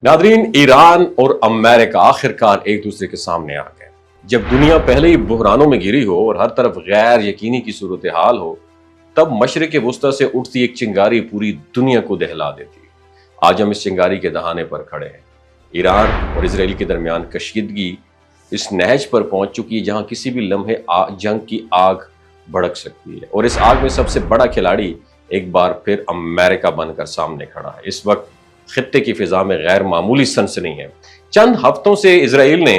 Nadreen, Iran और America आखिरकार एक दूसरे के सामने आ गए। जब दुनिया पहले ही बुहरानों में घिरी हो और हर तरफ गैर यकीनी की सूरत हाल हो, तब मशरिक वुस्ता से उठती एक चिंगारी पूरी दुनिया को दहला देती है। आज हम इस चिंगारी के दहाने पर खड़े हैं। ईरान और इसराइल के दरमियान कशीदगी इस नहज पर पहुंच चुकी है जहां किसी भी लम्हे जंग की आग भड़क सकती है, और इस आग में सबसे बड़ा खिलाड़ी एक बार फिर अमेरिका बनकर सामने खड़ा है। इस वक्त खित्ते की फिजा में गैर मामूली सनसनी है। चंद हफ्तों से इसराइल ने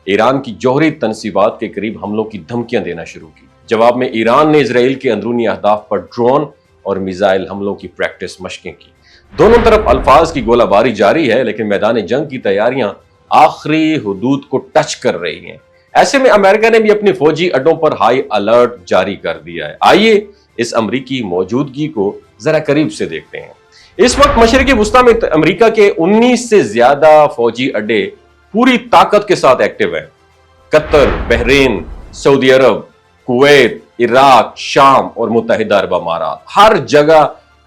ईरान की जौहरी तनसीबात के करीब हमलों की धमकियां देना शुरू की। जवाब में ईरान ने इसराइल के अंदरूनी अहदाफ पर ड्रोन और मिसाइल हमलों की प्रैक्टिस मशकें की। दोनों तरफ अल्फाज की गोलाबारी जारी है, लेकिन मैदान जंग की तैयारियां आखिरी हुदूद को टच कर रही हैं। ऐसे में अमेरिका ने भी अपनी फौजी अड्डों पर हाई अलर्ट जारी कर दिया है। आइए इस अमरीकी मौजूदगी को जरा करीब से देखते हैं। इस वक्त मशरिकी वुस्ता में अमेरिका के 19 से ज्यादा फौजी अड्डे पूरी ताकत के साथ एक्टिव हैं। कतर, बहरीन, सऊदी अरब, कुवैत, इराक, शाम और मुत्तहिदा अरब अमारात, हर जगह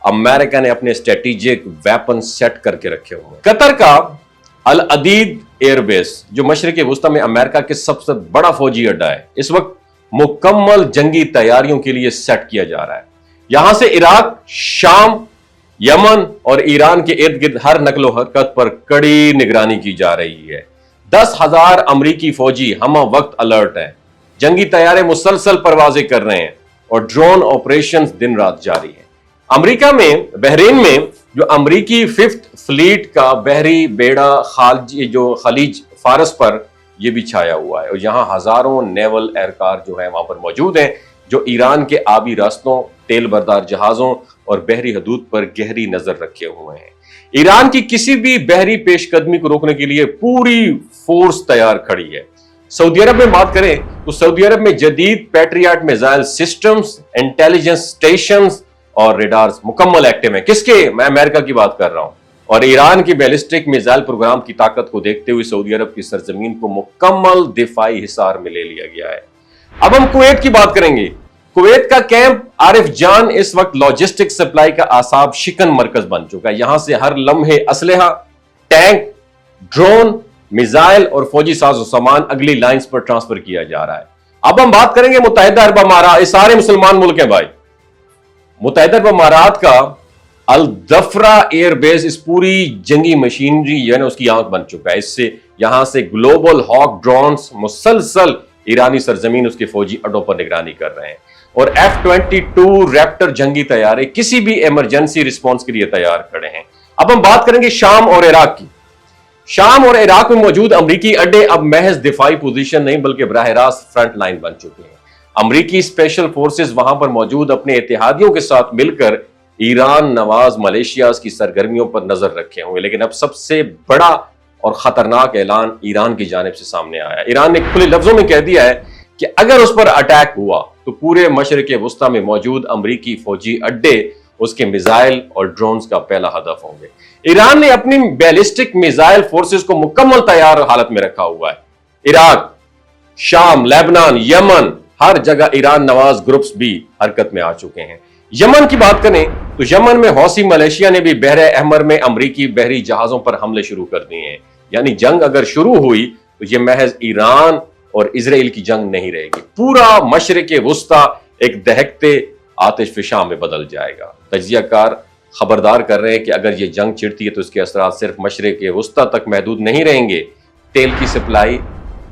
अमेरिका ने अपने स्ट्रेटेजिक वेपन सेट करके रखे हुए हैं। कतर का अल अदीद एयरबेस, जो मशरिकी वुस्ता में अमेरिका के सबसे बड़ा फौजी अड्डा है, इस वक्त मुकम्मल जंगी तैयारियों के लिए सेट किया जा रहा है। यहां से इराक, शाम, यमन और ईरान के इर्द गिर्द हर नकलो हरकत पर कड़ी निगरानी की जा रही है। 10,000 अमरीकी फौजी हम वक्त अलर्ट हैं। जंगी तैयारे मुसलसल परवाजें कर रहे हैं और ड्रोन ऑपरेशंस दिन रात जारी है। अमेरिका में बहरीन में जो अमरीकी 5th फ्लीट का बहरी बेड़ा खलीज फारस पर यह भी छाया हुआ है, और यहां हजारों नेवल एयरकार जो है वहां पर मौजूद हैं, जो ईरान के आबी रास्तों, तेल बरदार जहाजों और बहरी हदूद पर गहरी नजर रखे हुए हैं। ईरान की किसी भी बहरी पेशकदमी को रोकने के लिए पूरी फोर्स तैयार खड़ी है। सऊदी अरब में बात करें तो सऊदी अरब में जदीद patriot missile systems, intelligence stations और रेडार्स मुकम्मल एक्टिव हैं। किसके? मैं अमेरिका की बात कर रहा हूं। और ईरान की बैलिस्टिक मिसाइल प्रोग्राम की ताकत को देखते हुए सऊदी अरब की सरजमीन को मुकम्मल दिफाई हिसार में ले लिया गया है। अब हम कुवैत की बात करेंगे। कुवैत का कैंप आरिफ जान इस वक्त लॉजिस्टिक सप्लाई का आसाब शिकन मरकज बन चुका है। यहां से हर लम्हे असलहा, टैंक, ड्रोन, मिसाइल और फौजी साजो सामान अगली लाइंस पर ट्रांसफर किया जा रहा है। अब हम बात करेंगे मुत्तहिदा अरब अमारात। ये सारे मुसलमान मुल्क हैं भाई। मुत्तहिदा अरब अमारात का अल दफरा एयरबेस इस पूरी जंगी मशीनरी जो है ना उसकी आंख बन चुका है। इससे यहां से ग्लोबल हॉक ड्रोन्स मुसलसल ईरानी सरजमीन उसके फौजी अड्डों पर निगरानी कर रहे हैं, और F-22 रैप्टर जंगी तैयारे किसी भी इमरजेंसी रिस्पॉन्स के लिए तैयार खड़े हैं। अब हम बात करेंगे शाम और इराक की। शाम और इराक में मौजूद अमरीकी अड्डे अब महज दिफाई पोजीशन नहीं बल्कि बराह रास्त फ्रंट लाइन बन चुके हैं। अमरीकी स्पेशल फोर्सेस वहां पर मौजूद अपने इत्तेहादियों के साथ मिलकर ईरान नवाज मलेशिया की सरगर्मियों पर नजर रखे हुए। लेकिन अब सबसे बड़ा और खतरनाक ऐलान ईरान की जानिब से सामने आया। ईरान ने खुले लफ्जों में कह दिया है कि अगर उस पर अटैक हुआ तो पूरे मशरिक वुस्ता में मौजूद अमरीकी फौजी अड्डे उसके मिसाइल और ड्रोन्स का पहला हदफ होंगे। ईरान ने अपनी बैलिस्टिक मिसाइल फोर्सेस को मुकम्मल तैयार हालत में रखा हुआ है। इराक, शाम, लेबनान, यमन, हर जगह ईरान नवाज ग्रुप्स भी हरकत में आ चुके हैं। यमन की बात करें तो यमन में हौसी मलेशिया ने भी बहरे अहमर में अमरीकी बहरी जहाजों पर हमले शुरू कर दिए हैं। यानी जंग अगर शुरू हुई तो यह महज ईरान और इजराइल की जंग नहीं रहेगी, पूरा मशरिक वुस्ता एक दहकते आतिशफिशा में बदल जाएगा। तजियाकार खबरदार कर रहे हैं कि अगर ये जंग छिड़ती है तो इसके असरात सिर्फ मशरिक वुस्ता तक महदूद नहीं रहेंगे। तेल की सप्लाई,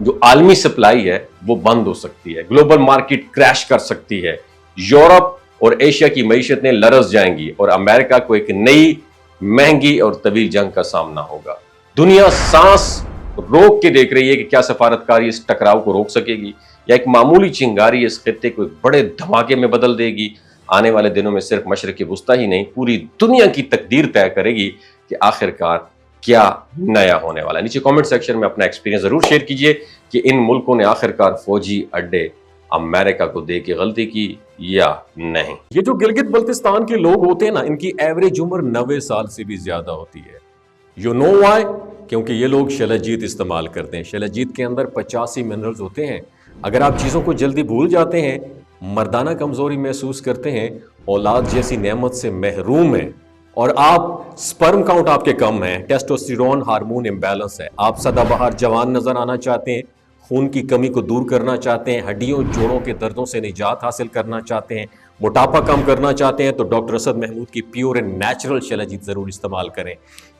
जो आलमी सप्लाई है, वो बंद हो सकती है। ग्लोबल मार्केट क्रैश कर सकती है। यूरोप और एशिया की मईशतें लरस जाएंगी और अमेरिका को एक नई, महंगी और तवील जंग का सामना होगा। दुनिया सांस रोक के देख रही है कि क्या सफारतकारी इस टकराव को रोक सकेगी, या एक मामूली चिंगारी इस खित्ते को एक बड़े धमाके में बदल देगी। आने वाले दिनों में सिर्फ मशरिक वुस्ता ही नहीं, पूरी दुनिया की तकदीर तय करेगी कि आखिरकार क्या नया होने वाला है। नीचे कमेंट सेक्शन में अपना एक्सपीरियंस जरूर शेयर कीजिए कि इन मुल्कों ने आखिरकार फौजी अड्डे अमेरिका को दे के गलती की या नहीं। ये जो गिलगित बल्तिस्तान के लोग होते हैं ना, इनकी एवरेज उम्र 90 साल से भी ज्यादा होती है। You know why? क्योंकि ये लोग शलजीत इस्तेमाल करते हैं। शलजीत के अंदर 85 मिनरल्स होते हैं। अगर आप चीज़ों को जल्दी भूल जाते हैं, मर्दाना कमजोरी महसूस करते हैं, औलाद जैसी नेमत से महरूम हैं, اور آپ سپرم کاؤنٹ آپ کے کم ہیں، ٹیسٹوسٹیرون ہارمون امبیلنس ہے، آپ سدا بہار جوان نظر آنا چاہتے ہیں، خون کی کمی کو دور کرنا چاہتے ہیں، ہڈیوں جوڑوں کے دردوں سے نجات حاصل کرنا چاہتے ہیں، موٹاپا کم کرنا چاہتے ہیں، تو ڈاکٹر اسد محمود کی پیور اینڈ نیچرل شیلاجیت ضرور استعمال کریں۔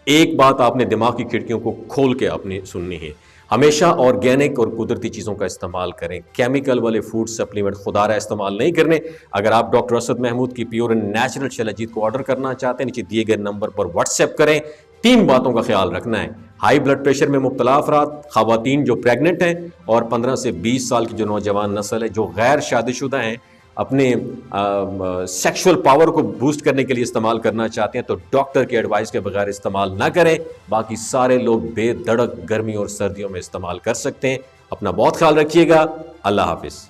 ایک بات آپ نے دماغ کی کھڑکیوں کو کھول کے اپنی سننی ہے، ہمیشہ آرگینک اور قدرتی چیزوں کا استعمال کریں، کیمیکل والے فوڈ سپلیمنٹ خدا رہا استعمال نہیں کرنے۔ اگر آپ ڈاکٹر اسد محمود کی پیور اینڈ نیچرل شیلاجیت کو آرڈر کرنا چاہتے ہیں، نیچے دیے گئے نمبر پر واٹس ایپ کریں۔ 3 باتوں کا خیال رکھنا ہے: ہائی بلڈ پریشر میں مبتلا افراد، خواتین جو پریگننٹ ہیں، اور 15 سے 20 سال کی جو نوجوان نسل ہے جو غیر شادی شدہ ہیں، اپنے سیکشول پاور کو بوسٹ کرنے کے لیے استعمال کرنا چاہتے ہیں، تو ڈاکٹر کے ایڈوائس کے بغیر استعمال نہ کریں۔ باقی سارے لوگ بے دھڑک گرمی اور سردیوں میں استعمال کر سکتے ہیں۔ اپنا بہت خیال رکھیے گا۔ اللہ حافظ۔